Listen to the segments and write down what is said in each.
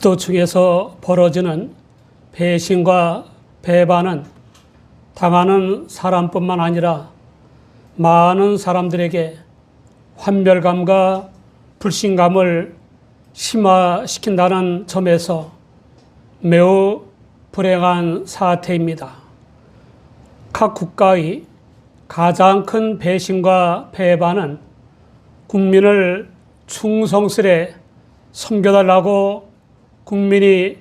지도층에서 벌어지는 배신과 배반은 당하는 사람뿐만 아니라 많은 사람들에게 환멸감과 불신감을 심화시킨다는 점에서 매우 불행한 사태입니다. 각 국가의 가장 큰 배신과 배반은 국민을 충성스레 섬겨달라고 국민이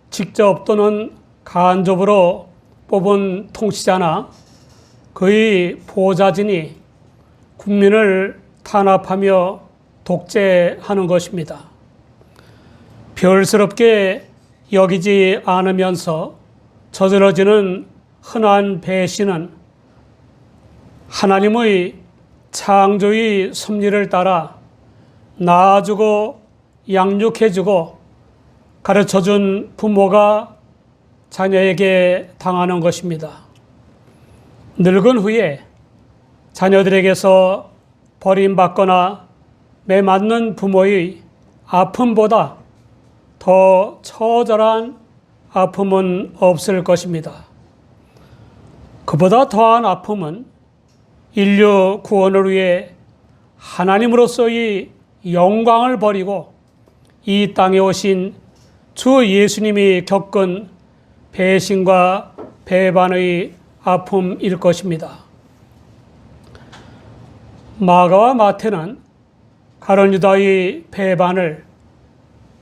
직접 또는 간접으로 뽑은 통치자나 그의 보좌진이 국민을 탄압하며 독재하는 것입니다. 별스럽게 여기지 않으면서 저질러지는 흔한 배신은 하나님의 창조의 섭리를 따라 낳아주고 양육해주고 가르쳐준 부모가 자녀에게 당하는 것입니다. 늙은 후에 자녀들에게서 버림받거나 매맞는 부모의 아픔보다 더 처절한 아픔은 없을 것입니다. 그보다 더한 아픔은 인류 구원을 위해 하나님으로서의 영광을 버리고 이 땅에 오신 주 예수님이 겪은 배신과 배반의 아픔일 것입니다. 마가와 마태는 가룟 유다의 배반을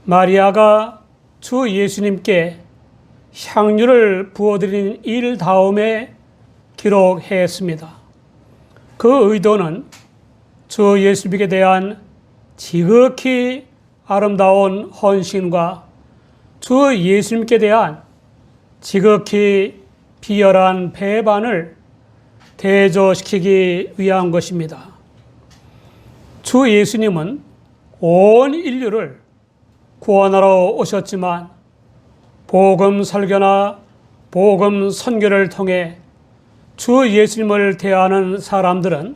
마리아가 주 예수님께 향유를 부어드린 일 다음에 기록했습니다. 그 의도는 주 예수님께 대한 지극히 아름다운 헌신과 주 예수님께 대한 지극히 비열한 배반을 대조시키기 위한 것입니다. 주 예수님은 온 인류를 구원하러 오셨지만 복음 설교나 복음 선교를 통해 주 예수님을 대하는 사람들은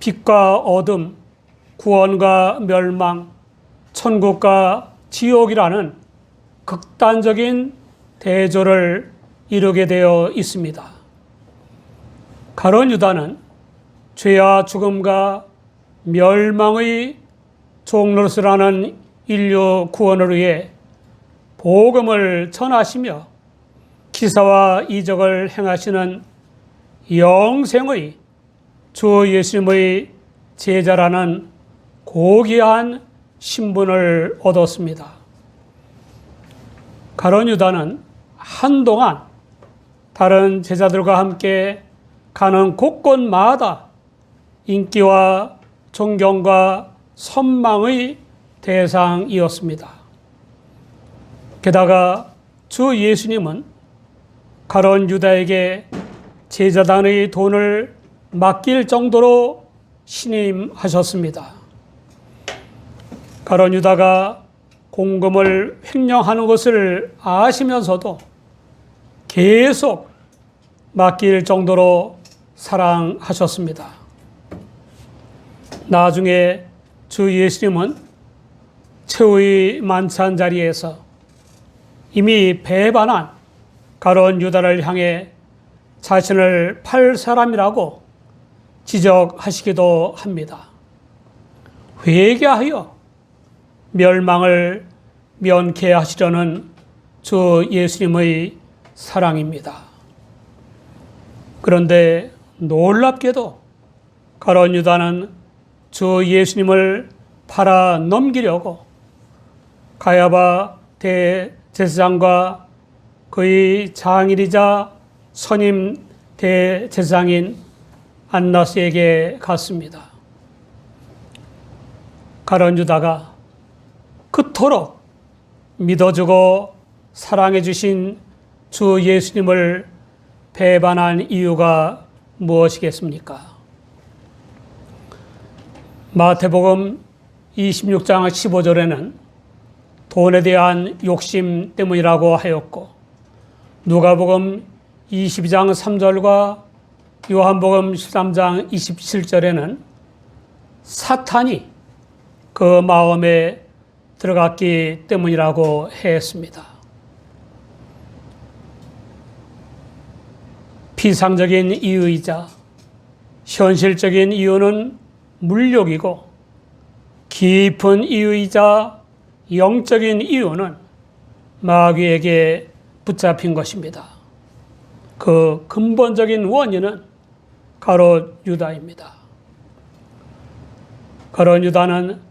빛과 어둠, 구원과 멸망, 천국과 지옥이라는 극단적인 대조를 이루게 되어 있습니다. 가룟 유다는 죄와 죽음과 멸망의 종로서라는 인류 구원을 위해 복음을 전하시며 기사와 이적을 행하시는 영생의 주 예수님의 제자라는 고귀한 신분을 얻었습니다. 가룟 유다는 한동안 다른 제자들과 함께 가는 곳곳마다 인기와 존경과 선망의 대상이었습니다. 게다가 주 예수님은 가룟 유다에게 제자단의 돈을 맡길 정도로 신임하셨습니다. 가룟 유다가 공금을 횡령하는 것을 아시면서도 계속 맡길 정도로 사랑하셨습니다. 나중에 주 예수님은 최후의 만찬 자리에서 이미 배반한 가룟 유다를 향해 자신을 팔 사람이라고 지적하시기도 합니다. 회개하여 멸망을 면케하시려는 주 예수님의 사랑입니다. 그런데 놀랍게도 가룟 유다는 주 예수님을 팔아 넘기려고 가야바 대제사장과 그의 장인이자 선임 대제사장인 안나스에게 갔습니다. 가룟 유다가 그토록 믿어주고 사랑해 주신 주 예수님을 배반한 이유가 무엇이겠습니까? 마태복음 26장 15절에는 돈에 대한 욕심 때문이라고 하였고, 누가복음 22장 3절과 요한복음 13장 27절에는 사탄이 그 마음에 들어갔기 때문이라고 했습니다. 피상적인 이유이자 현실적인 이유는 물욕이고, 깊은 이유이자 영적인 이유는 마귀에게 붙잡힌 것입니다. 그 근본적인 원인은 가롯 유다입니다. 가롯 유다는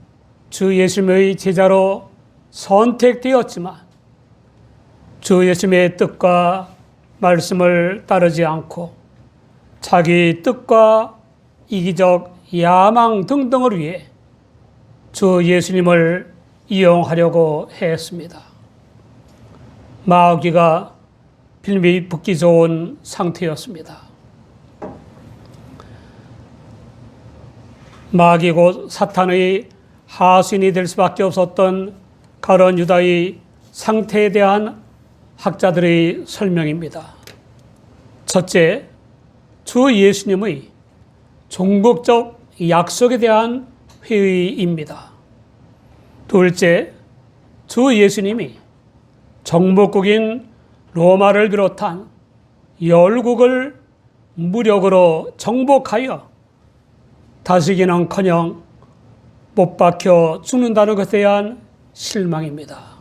주 예수님의 제자로 선택되었지만 주 예수님의 뜻과 말씀을 따르지 않고 자기 뜻과 이기적 야망 등등을 위해 주 예수님을 이용하려고 했습니다. 마귀가 빌미 붙기 좋은 상태였습니다. 마귀 곧 사탄의 하수인이 될 수밖에 없었던 가룟 유다의 상태에 대한 학자들의 설명입니다. 첫째, 주 예수님의 종국적 약속에 대한 회의입니다. 둘째, 주 예수님이 정복국인 로마를 비롯한 열국을 무력으로 정복하여 다스리기는커녕 못 박혀 죽는다는 것에 대한 실망입니다.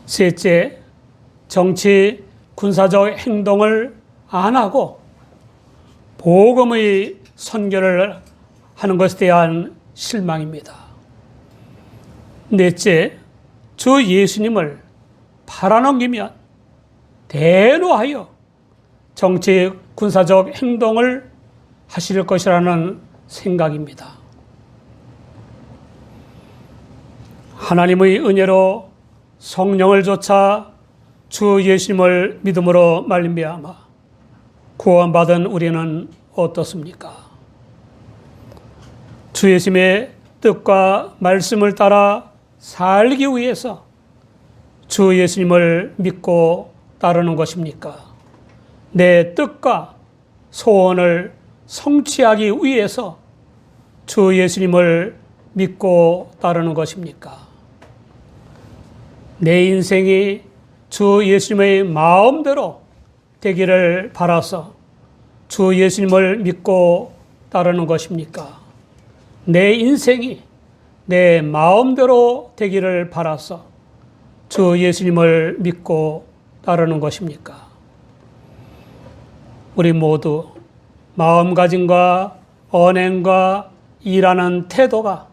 셋째, 정치, 군사적 행동을 안 하고 복음의 선교를 하는 것에 대한 실망입니다. 넷째, 주 예수님을 팔아넘기면 대노하여 정치, 군사적 행동을 하실 것이라는 생각입니다. 하나님의 은혜로 성령을 조차 주 예수님을 믿음으로 말미암아 구원받은 우리는 어떻습니까? 주 예수님의 뜻과 말씀을 따라 살기 위해서 주 예수님을 믿고 따르는 것입니까? 내 뜻과 소원을 성취하기 위해서 주 예수님을 믿고 따르는 것입니까? 내 인생이 주 예수님의 마음대로 되기를 바라서 주 예수님을 믿고 따르는 것입니까? 내 인생이 내 마음대로 되기를 바라서 주 예수님을 믿고 따르는 것입니까? 우리 모두 마음가짐과 언행과 일하는 태도가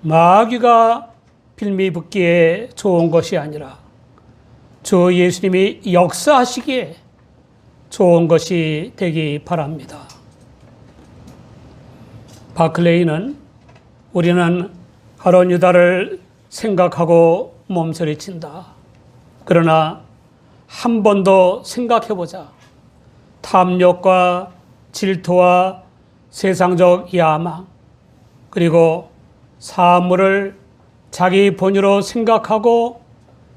마귀가 빌미붙기에 좋은 것이 아니라 주 예수님이 역사하시기에 좋은 것이 되기 바랍니다. 바클레이는 우리는 가룟 유다를 생각하고 몸서리친다. 그러나 한 번 더 생각해보자. 탐욕과 질투와 세상적 야망, 그리고 사물을 자기 본의로 생각하고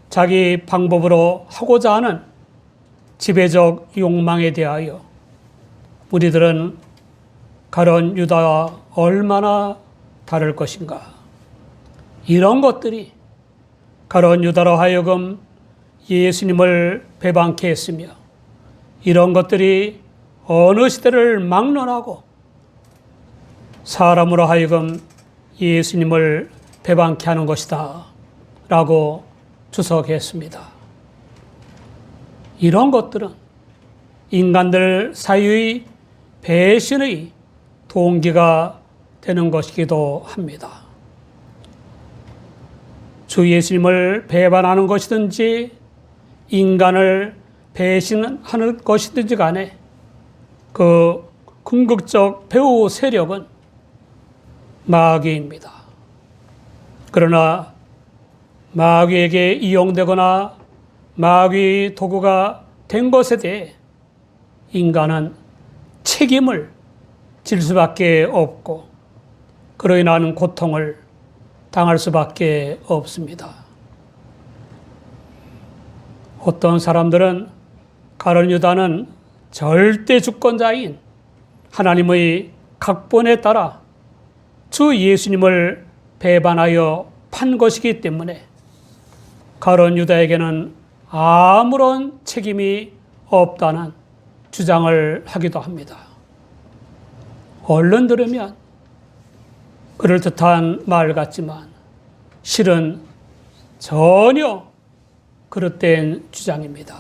자기 방법으로 하고자 하는 지배적 욕망에 대하여 우리들은 가룟 유다와 얼마나 다를 것인가. 이런 것들이 가룟 유다로 하여금 예수님을 배반케 했으며, 이런 것들이 어느 시대를 막론하고 사람으로 하여금 예수님을 배반케 하는 것이다 라고 주석했습니다. 이런 것들은 인간들 사이의 배신의 동기가 되는 것이기도 합니다. 주 예수님을 배반하는 것이든지 인간을 배신하는 것이든지 간에 그 궁극적 배후 세력은 마귀입니다. 그러나 마귀에게 이용되거나 마귀의 도구가 된 것에 대해 인간은 책임을 질 수밖에 없고 그로 인한 고통을 당할 수밖에 없습니다. 어떤 사람들은 가룟 유다는 절대 주권자인 하나님의 각본에 따라 주 예수님을 배반하여 판 것이기 때문에 가룟 유다에게는 아무런 책임이 없다는 주장을 하기도 합니다. 얼른 들으면 그럴듯한 말 같지만 실은 전혀 그릇된 주장입니다.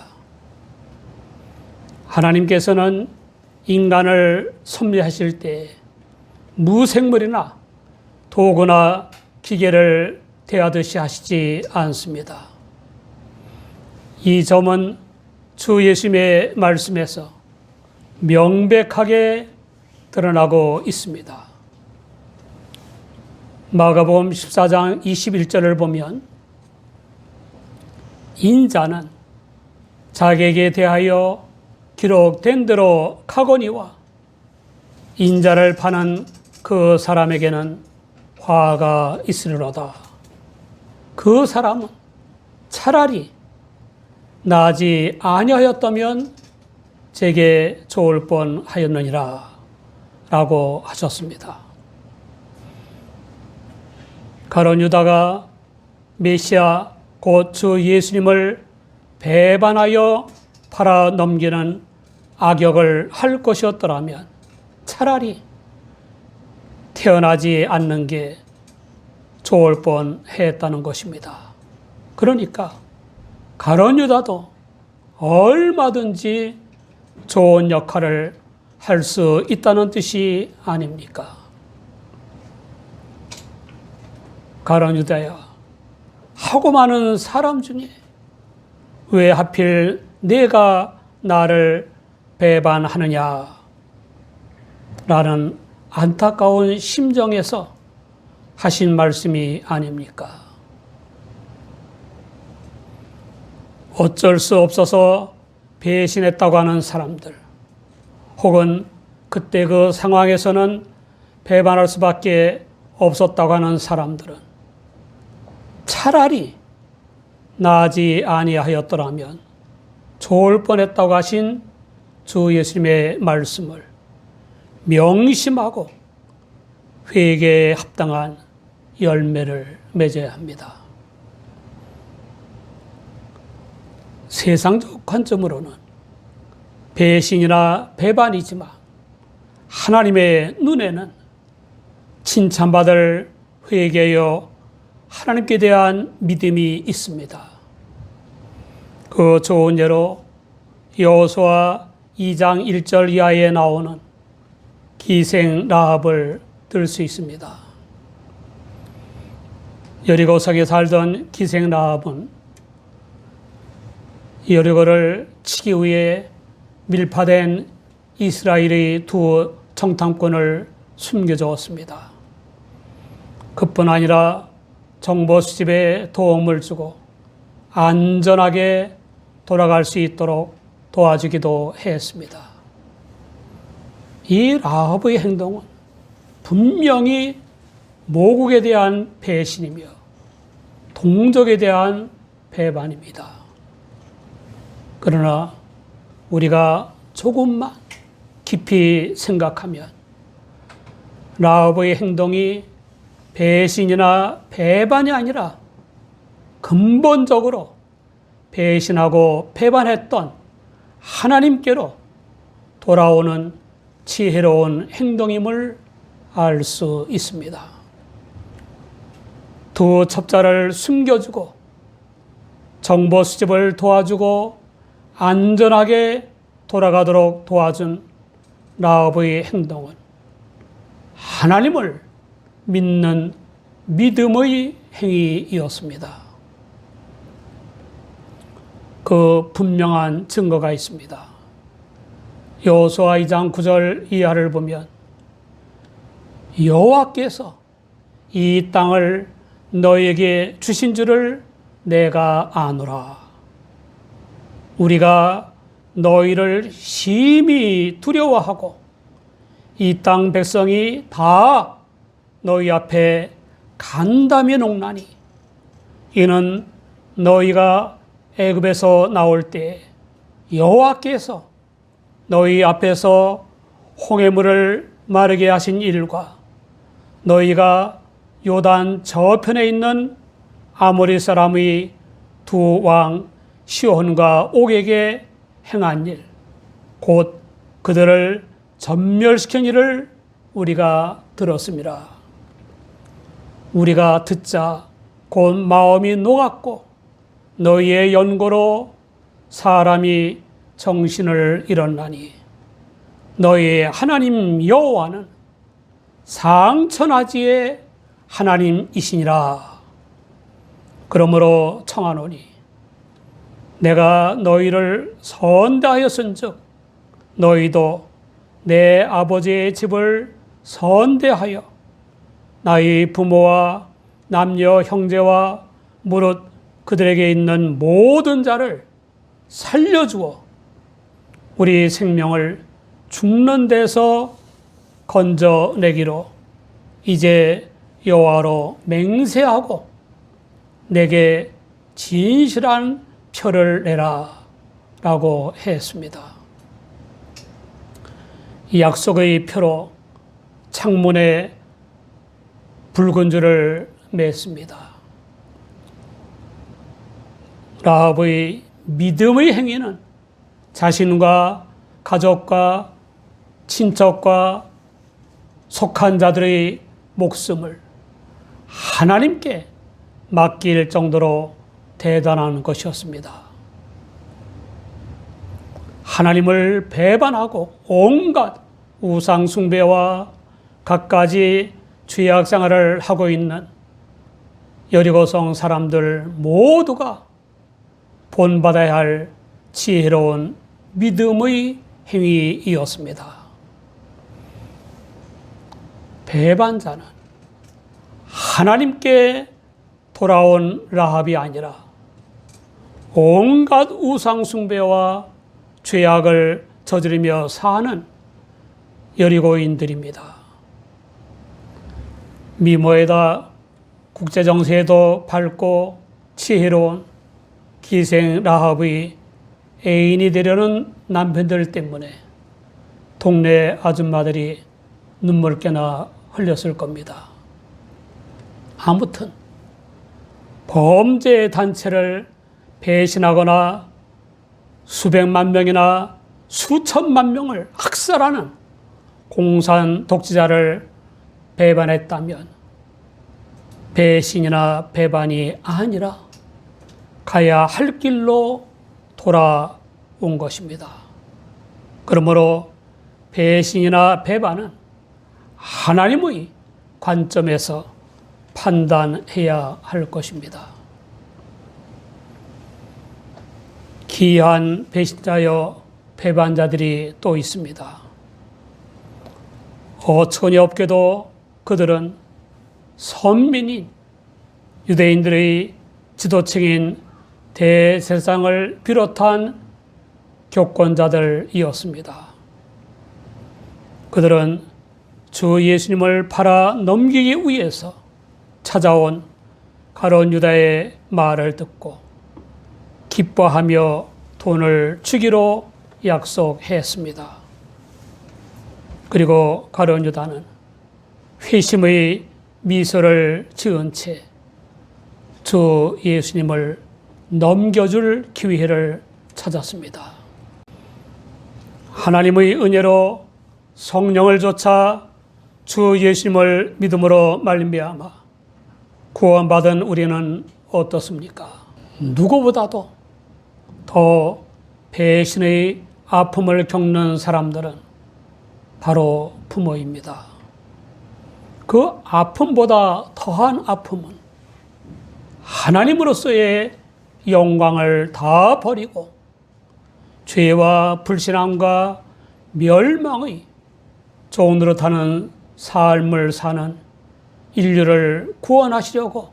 하나님께서는 인간을 섭리하실 때 무생물이나 도구나 기계를 대하듯이 하시지 않습니다. 이 점은 주 예수님의 말씀에서 명백하게 드러나고 있습니다. 마가복음 14장 21절을 보면 인자는 자기에게 대하여 기록된 대로 가거니와 인자를 파는 그 사람에게는 화가 있으리로다. 그 사람은 차라리 나지 아니하였다면 제게 좋을 뻔하였느니라 라고 하셨습니다. 가룟 유다가 메시아 곧 주 예수님을 배반하여 팔아 넘기는 악역을 할 것이었더라면 차라리 태어나지 않는 게 좋을 뻔했다는 것입니다. 그러니까 가룟 유다도 얼마든지 좋은 역할을 할 수 있다는 뜻이 아닙니까? 가룟 유다야, 하고 많은 사람 중에 왜 하필 내가 나를 배반하느냐 라는 안타까운 심정에서 하신 말씀이 아닙니까? 어쩔 수 없어서 배신했다고 하는 사람들, 혹은 그때 그 상황에서는 배반할 수밖에 없었다고 하는 사람들은 차라리 나지 아니하였더라면 좋을 뻔했다고 하신 주 예수님의 말씀을 명심하고 회개에 합당한 열매를 맺어야 합니다. 세상적 관점으로는 배신이나 배반이지만 하나님의 눈에는 칭찬받을 회개요 하나님께 대한 믿음이 있습니다. 그 좋은 예로 여호수아 2장 1절 이하에 나오는 기생 라합을 들 수 있습니다. 여리고성에 살던 기생 라합은 여리고를 치기 위해 밀파된 이스라엘의 두 정탐꾼을 숨겨주었습니다. 그뿐 아니라 정보 수집에 도움을 주고 안전하게 돌아갈 수 있도록 도와주기도 했습니다. 이 라합의 행동은 분명히 모국에 대한 배신이며 동족에 대한 배반입니다. 그러나 우리가 조금만 깊이 생각하면 라합의 행동이 배신이나 배반이 아니라 근본적으로 배신하고 배반했던 하나님께로 돌아오는 지혜로운 행동임을 알 수 있습니다. 두 첩자를 숨겨주고 정보 수집을 도와주고 안전하게 돌아가도록 도와준 라합의 행동은 하나님을 믿는 믿음의 행위이었습니다. 그 분명한 증거가 있습니다. 여호수아 2장 9절 이하를 보면 여호와께서 이 땅을 너에게 주신 줄을 내가 아노라. 우리가 너희를 심히 두려워하고 이 땅 백성이 다 너희 앞에 간담이 녹나니 이는 너희가 애굽에서 나올 때 여호와께서 너희 앞에서 홍해물을 마르게 하신 일과 너희가 요단 저편에 있는 아모리 사람의 두 왕 시혼과 옥에게 행한 일, 곧 그들을 전멸시킨 일을 우리가 들었습니다. 우리가 듣자 곧 마음이 녹았고 너희의 연고로 사람이 정신을 잃었나니 너희의 하나님 여호와는 상천하지의 하나님이시니라. 그러므로 청하노니 내가 너희를 선대하였은즉 너희도 내 아버지의 집을 선대하여 나의 부모와 남녀 형제와 무릇 그들에게 있는 모든 자를 살려주어 우리 생명을 죽는 데서 건져내기로 이제 여호와로 맹세하고 내게 진실한 표를 내라 라고 했습니다. 이 약속의 표로 창문에 붉은 줄을 맸습니다. 라합의 믿음의 행위는 자신과 가족과 친척과 속한 자들의 목숨을 하나님께 맡길 정도로 대단한 것이었습니다. 하나님을 배반하고 온갖 우상 숭배와 갖가지 죄악 생활을 하고 있는 여리고성 사람들 모두가 본받아야 할 지혜로운 믿음의 행위이었습니다. 배반자는 하나님께 돌아온 라합이 아니라 온갖 우상 숭배와 죄악을 저지르며 사는 여리고인들입니다. 미모에다 국제정세에도 밝고 지혜로운 기생 라합의 애인이 되려는 남편들 때문에 동네 아줌마들이 눈물깨나 흘렸을 겁니다. 아무튼 범죄 단체를 배신하거나 수백만 명이나 수천만 명을 학살하는 공산 독재자를 배반했다면 배신이나 배반이 아니라 가야 할 길로 돌아온 것입니다. 그러므로 배신이나 배반은 하나님의 관점에서 판단해야 할 것입니다. 기이한 배신자여 배반자들이 또 있습니다. 어처구니없게도 그들은 선민인 유대인들의 지도층인 대제사장을 비롯한 교권자들이었습니다. 그들은 주 예수님을 팔아 넘기기 위해서 찾아온 가룟 유다의 말을 듣고 기뻐하며 돈을 주기로 약속했습니다. 그리고 가룟 유다는 회심의 미소를 지은 채 주 예수님을 넘겨줄 기회를 찾았습니다. 하나님의 은혜로 성령을 좇아 주 예수님을 믿음으로 말미암아 구원받은 우리는 어떻습니까? 누구보다도 더 배신의 아픔을 겪는 사람들은 바로 부모입니다. 그 아픔보다 더한 아픔은 하나님으로서의 영광을 다 버리고 죄와 불신앙과 멸망의 종으로 타는 삶을 사는 인류를 구원하시려고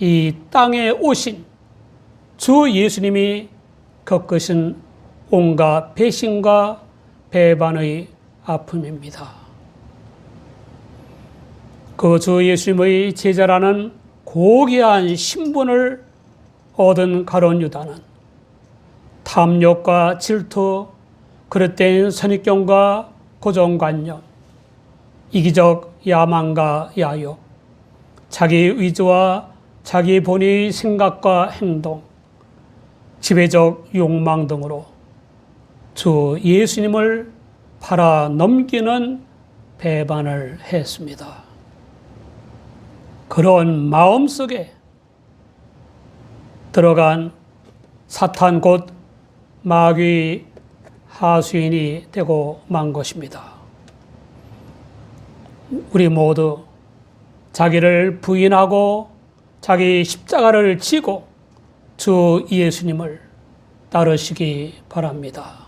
이 땅에 오신 주 예수님이 겪으신 온갖 배신과 배반의 아픔입니다. 그 주 예수님의 제자라는 고귀한 신분을 얻은 가룟 유다는 탐욕과 질투, 그릇된 선입견과 고정관념, 이기적 야망과 야욕, 자기 의지와 자기 본의 생각과 행동, 지배적 욕망 등으로 주 예수님을 팔아 넘기는 배반을 했습니다. 그런 마음 속에 들어간 사탄 곧 마귀 하수인이 되고 만 것입니다. 우리 모두 자기를 부인하고 자기 십자가를 지고 주 예수님을 따르시기 바랍니다.